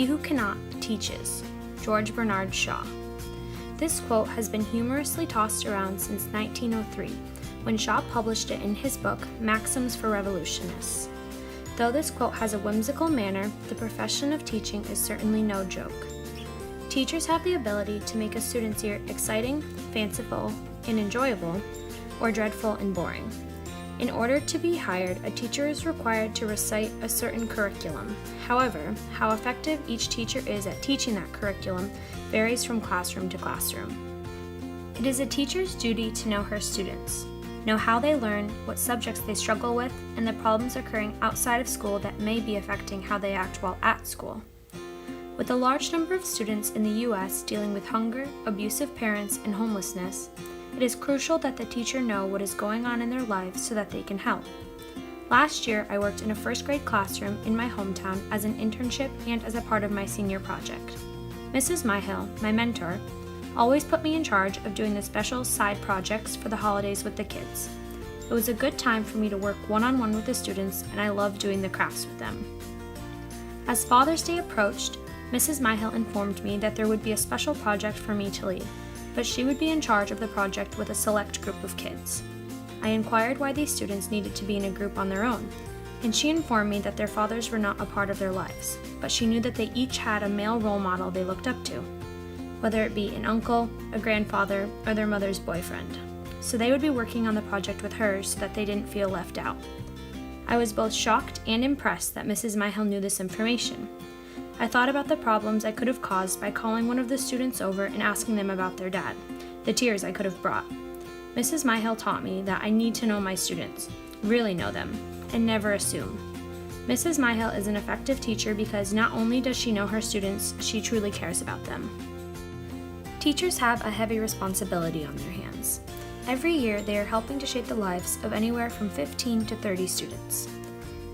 who cannot, teaches. George Bernard Shaw. This quote has been humorously tossed around since 1903, when Shaw published it in his book, Maxims for Revolutionists. Though this quote has a whimsical manner, the profession of teaching is certainly no joke. Teachers have the ability to make a student's year exciting, fanciful, and enjoyable, or dreadful and boring. In order to be hired, a teacher is required to recite a certain curriculum. However, how effective each teacher is at teaching that curriculum varies from classroom to classroom. It is a teacher's duty to know her students, know how they learn, what subjects they struggle with, and the problems occurring outside of school that may be affecting how they act while at school. With a large number of students in the U.S. dealing with hunger, abusive parents, and homelessness, it is crucial that the teacher know what is going on in their lives so that they can help. Last year, I worked in a first grade classroom in my hometown as an internship and as a part of my senior project. Mrs. Myhill, my mentor, always put me in charge of doing the special side projects for the holidays with the kids. It was a good time for me to work one-on-one with the students, and I loved doing the crafts with them. As Father's Day approached, Mrs. Myhill informed me that there would be a special project for me to lead, but she would be in charge of the project with a select group of kids. I inquired why these students needed to be in a group on their own, and she informed me that their fathers were not a part of their lives, but she knew that they each had a male role model they looked up to, whether it be an uncle, a grandfather, or their mother's boyfriend. So they would be working on the project with her so that they didn't feel left out. I was both shocked and impressed that Mrs. Myhill knew this information. I thought about the problems I could have caused by calling one of the students over and asking them about their dad, the tears I could have brought. Mrs. Myhill taught me that I need to know my students, really know them, and never assume. Mrs. Myhill is an effective teacher because not only does she know her students, she truly cares about them. Teachers have a heavy responsibility on their hands. Every year, they are helping to shape the lives of anywhere from 15 to 30 students.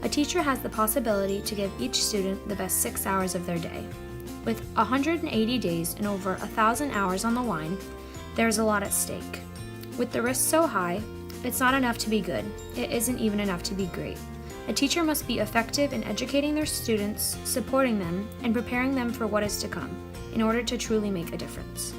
A teacher has the possibility to give each student the best 6 hours of their day. With 180 days and over 1,000 hours on the line, there is a lot at stake. With the risk so high, it's not enough to be good. It isn't even enough to be great. A teacher must be effective in educating their students, supporting them, and preparing them for what is to come, in order to truly make a difference.